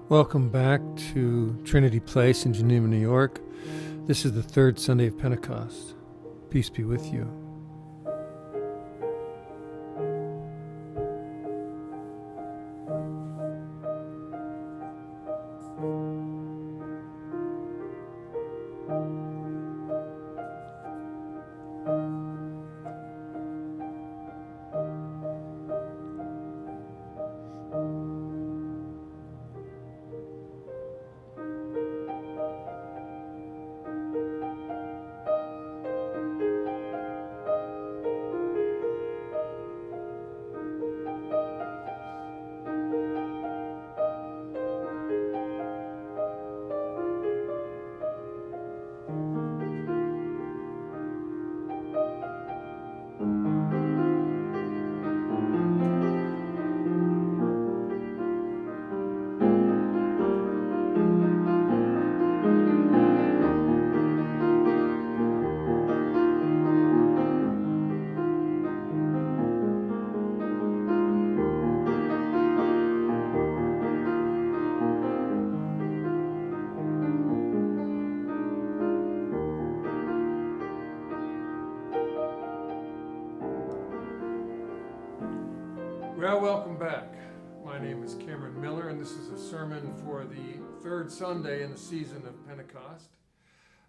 Welcome back to Trinity Place in Geneva, New York. This is the third Sunday of Pentecost. Peace be with you. Well, welcome back. My name is Cameron Miller, and this is a sermon for the third Sunday in the season of Pentecost.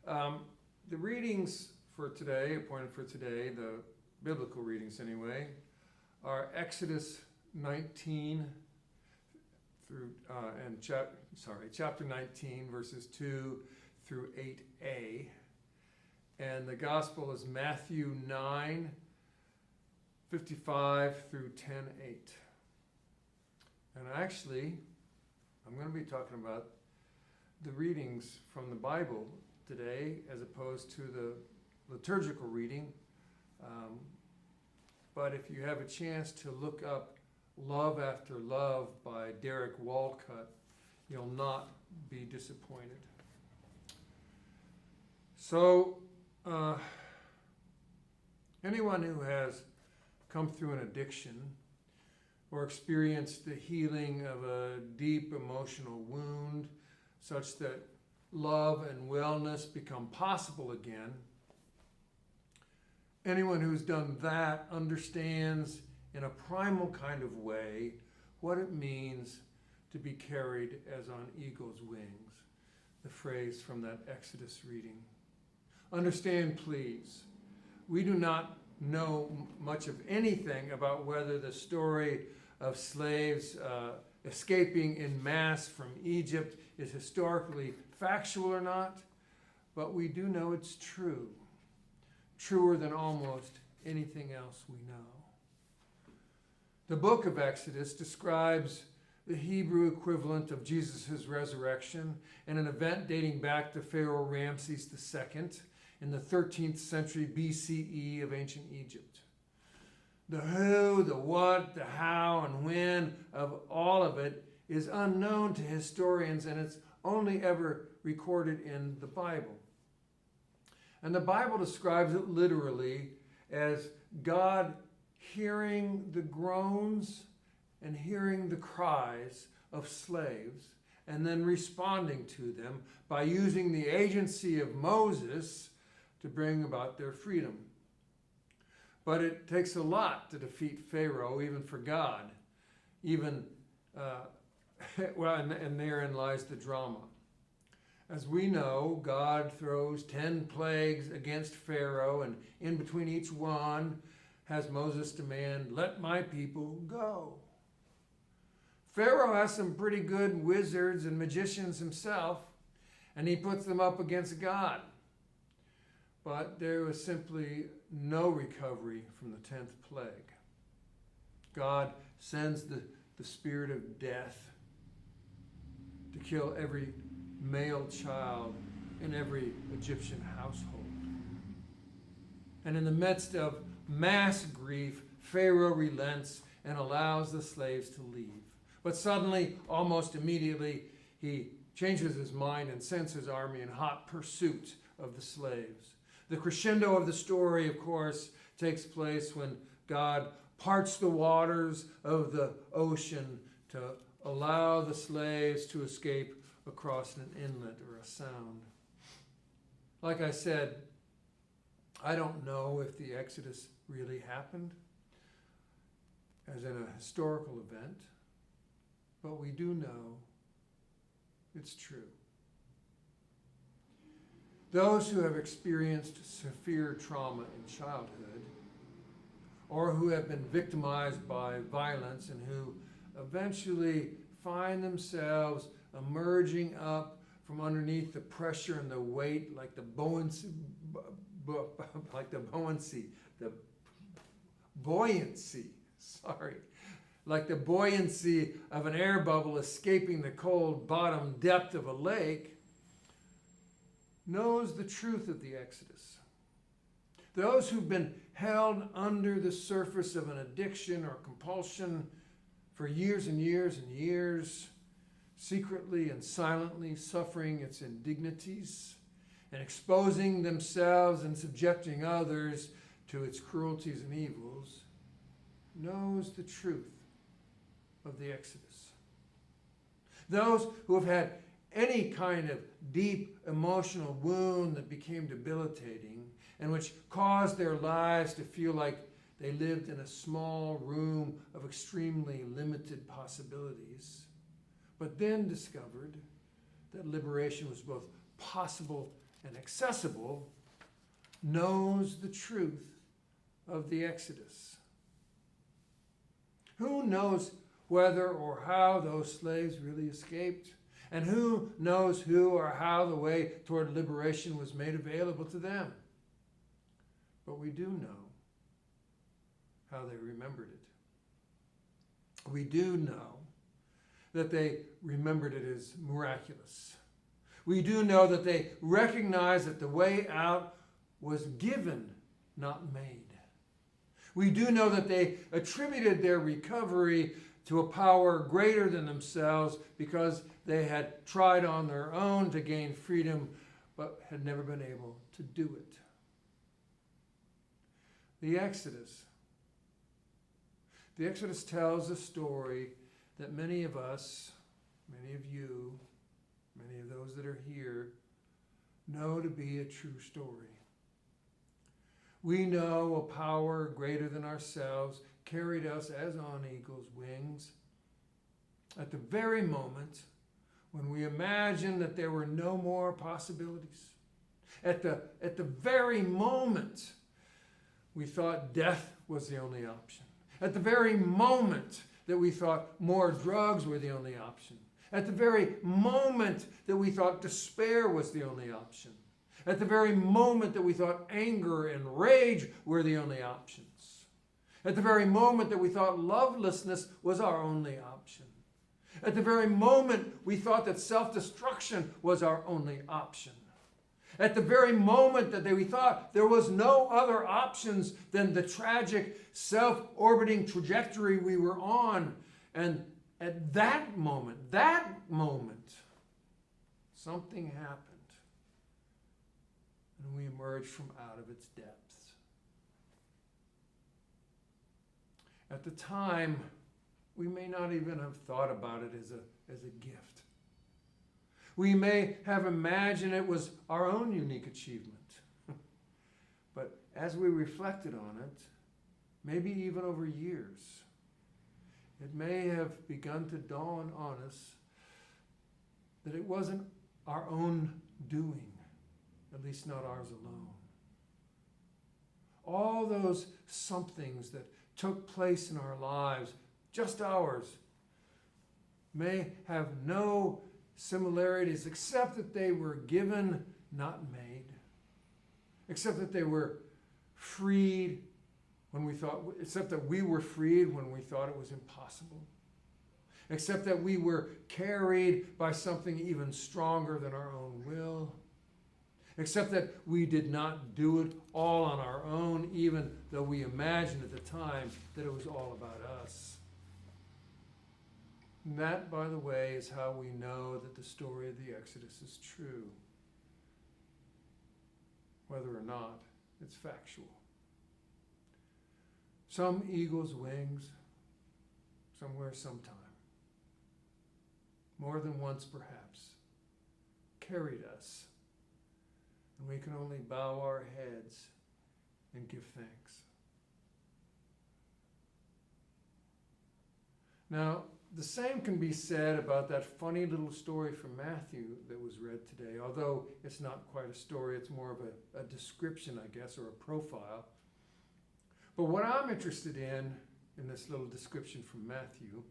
The readings for today, appointed for today, the biblical readings anyway, are Exodus 19 through chapter 19, verses 2 through 8a, and the gospel is Matthew 9. 55 through 10:8. And actually, I'm going to be talking about the readings from the Bible today as opposed to the liturgical reading. But if you have a chance to look up Love After Love by Derek Walcott, you'll not be disappointed. So, anyone who has come through an addiction or experienced the healing of a deep emotional wound such that love and wellness become possible again, anyone who's done that understands in a primal kind of way what it means to be carried as on eagle's wings, the phrase from that Exodus reading. Understand, please, we do not know much of anything about whether the story of slaves escaping en masse from Egypt is historically factual or not, but we do know it's true, truer than almost anything else we know. The book of Exodus describes the Hebrew equivalent of Jesus' resurrection and an event dating back to Pharaoh Ramses II in the 13th century BCE of ancient Egypt. The who, the what, the how, and when of all of it is unknown to historians, and it's only ever recorded in the Bible. And the Bible describes it literally as God hearing the groans and hearing the cries of slaves and then responding to them by using the agency of Moses to bring about their freedom. But it takes a lot to defeat Pharaoh, even for God. And therein lies the drama. As we know, God throws 10 plagues against Pharaoh, and in between each one has Moses demand, "Let my people go." Pharaoh has some pretty good wizards and magicians himself, and he puts them up against God. But there was simply no recovery from the 10th plague. God sends the spirit of death to kill every male child in every Egyptian household. And in the midst of mass grief, Pharaoh relents and allows the slaves to leave. But suddenly, almost immediately, he changes his mind and sends his army in hot pursuit of the slaves. The crescendo of the story, of course, takes place when God parts the waters of the ocean to allow the slaves to escape across an inlet or a sound. Like I said, I don't know if the Exodus really happened as in a historical event, but we do know it's true. Those who have experienced severe trauma in childhood, or who have been victimized by violence and who eventually find themselves emerging up from underneath the pressure and the weight like the buoyancy, like the buoyancy of an air bubble escaping the cold bottom depth of a lake, knows the truth of the Exodus. Those who've been held under the surface of an addiction or compulsion for years and years and years, secretly and silently suffering its indignities and exposing themselves and subjecting others to its cruelties and evils, knows the truth of the Exodus. Those who have had any kind of deep emotional wound that became debilitating and which caused their lives to feel like they lived in a small room of extremely limited possibilities, but then discovered that liberation was both possible and accessible, knows the truth of the Exodus. Who knows whether or how those slaves really escaped? And who knows who or how the way toward liberation was made available to them? But we do know how they remembered it. We do know that they remembered it as miraculous. We do know that they recognized that the way out was given, not made. We do know that they attributed their recovery to a power greater than themselves because they had tried on their own to gain freedom but had never been able to do it. The Exodus tells a story that many of us, many of you, many of those that are here, know to be a true story. We know a power greater than ourselves carried us as on eagle's wings at the very moment when we imagined that there were no more possibilities. At the very moment we thought death was the only option. At the very moment that we thought more drugs were the only option. At the very moment that we thought despair was the only option. At the very moment that we thought anger and rage were the only options. At the very moment that we thought lovelessness was our only option. At the very moment we thought that self-destruction was our only option. At the very moment that we thought there was no other options than the tragic self-orbiting trajectory we were on. And at that moment, something happened. And we emerged from out of its depths. At the time, we may not even have thought about it as a gift. We may have imagined it was our own unique achievement. But as we reflected on it, maybe even over years, it may have begun to dawn on us that it wasn't our own doing, at least not ours alone. All those somethings that took place in our lives, just ours, may have no similarities except that they were given, not made. Except that they were freed when we thought, except that we were freed when we thought it was impossible. Except that we were carried by something even stronger than our own will. Except that we did not do it all on our own, even though we imagined at the time that it was all about us. And that, by the way, is how we know that the story of the Exodus is true, whether or not it's factual. some eagle's wings, somewhere, sometime, more than once perhaps, carried us, and we can only bow our heads and give thanks. Now, the same can be said about that funny little story from Matthew that was read today, although it's not quite a story, it's more of a description, I guess, or a profile. But what I'm interested in this little description from Matthew,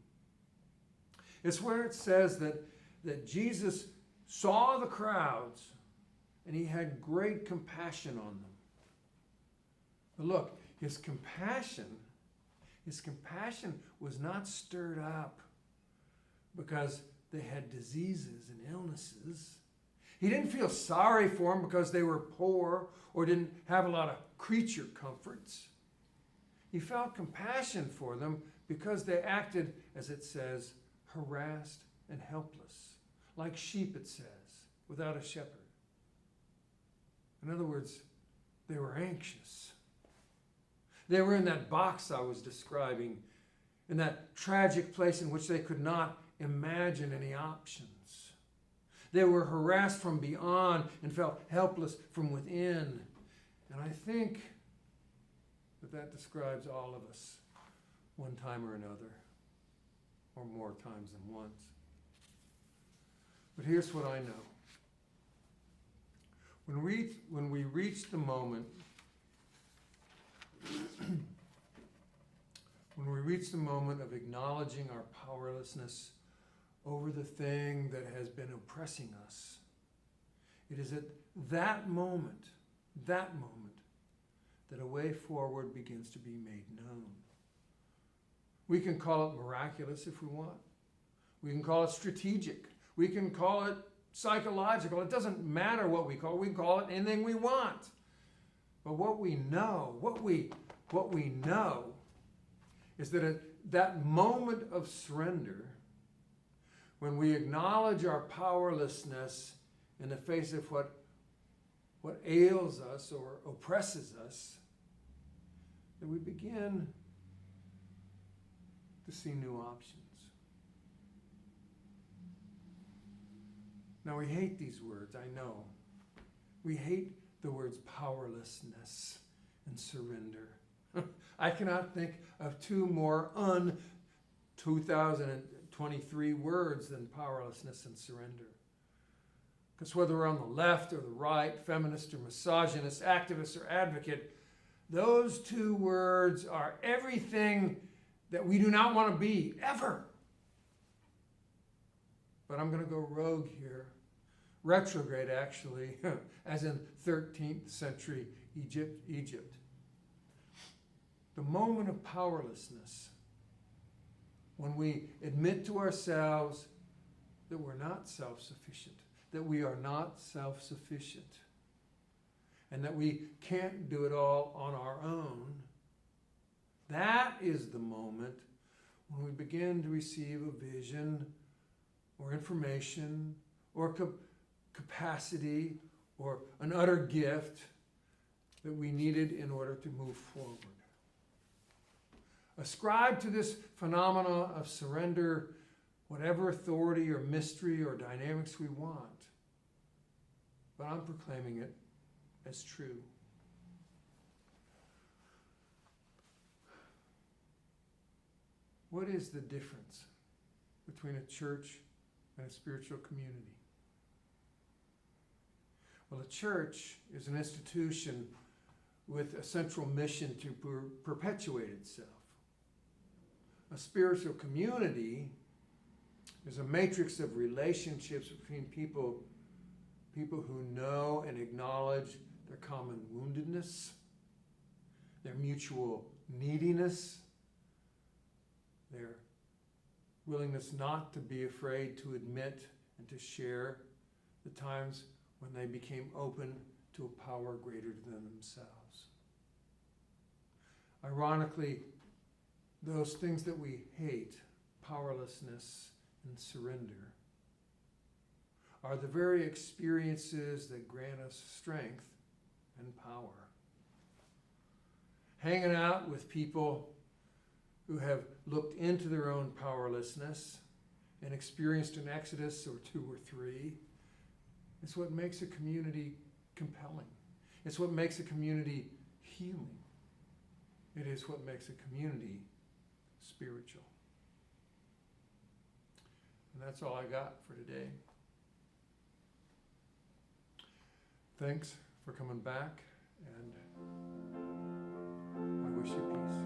is where it says that Jesus saw the crowds and he had great compassion on them. But look, his compassion was not stirred up because they had diseases and illnesses. He didn't feel sorry for them because they were poor or didn't have a lot of creature comforts. He felt compassion for them because they acted, as it says, harassed and helpless, like sheep, it says, without a shepherd. In other words, they were anxious. They were in that box I was describing, in that tragic place in which they could not imagine any options. They were harassed from beyond and felt helpless from within. And I think that describes all of us one time or another, or more times than once. But here's what I know. When we reach the moment when we reach the moment of acknowledging our powerlessness over the thing that has been oppressing us, it is at that moment, that a way forward begins to be made known. We can call it miraculous if we want. We can call it strategic. We can call it psychological. It doesn't matter what we call it. We can call it anything we want. But what we know is that at that moment of surrender, when we acknowledge our powerlessness in the face of what ails us or oppresses us, that we begin to see new options. Now, we hate these words, I know. We hate the words powerlessness and surrender. I cannot think of two more 2023 words than powerlessness and surrender. Because whether we're on the left or the right, feminist or misogynist, activist or advocate, those two words are everything that we do not want to be, ever. But I'm going to go rogue here. Retrograde, actually, as in 13th century Egypt. The moment of powerlessness, when we admit to ourselves that we're not self-sufficient, that we are not self-sufficient, and that we can't do it all on our own, that is the moment when we begin to receive a vision or information or capacity or an utter gift that we needed in order to move forward. Ascribe to this phenomena of surrender whatever authority or mystery or dynamics we want, but I'm proclaiming it as true. What is the difference between a church and a spiritual community? Well, a church is an institution with a central mission to perpetuate itself. A spiritual community is a matrix of relationships between people who know and acknowledge their common woundedness, their mutual neediness, their willingness not to be afraid to admit and to share the times when they became open to a power greater than themselves. Ironically, those things that we hate, powerlessness and surrender, are the very experiences that grant us strength and power. Hanging out with people who have looked into their own powerlessness and experienced an exodus or two or three. It's what makes a community compelling. It's what makes a community healing. It is what makes a community spiritual. And that's all I got for today. Thanks for coming back, and I wish you peace.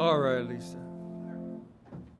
All right, Lisa.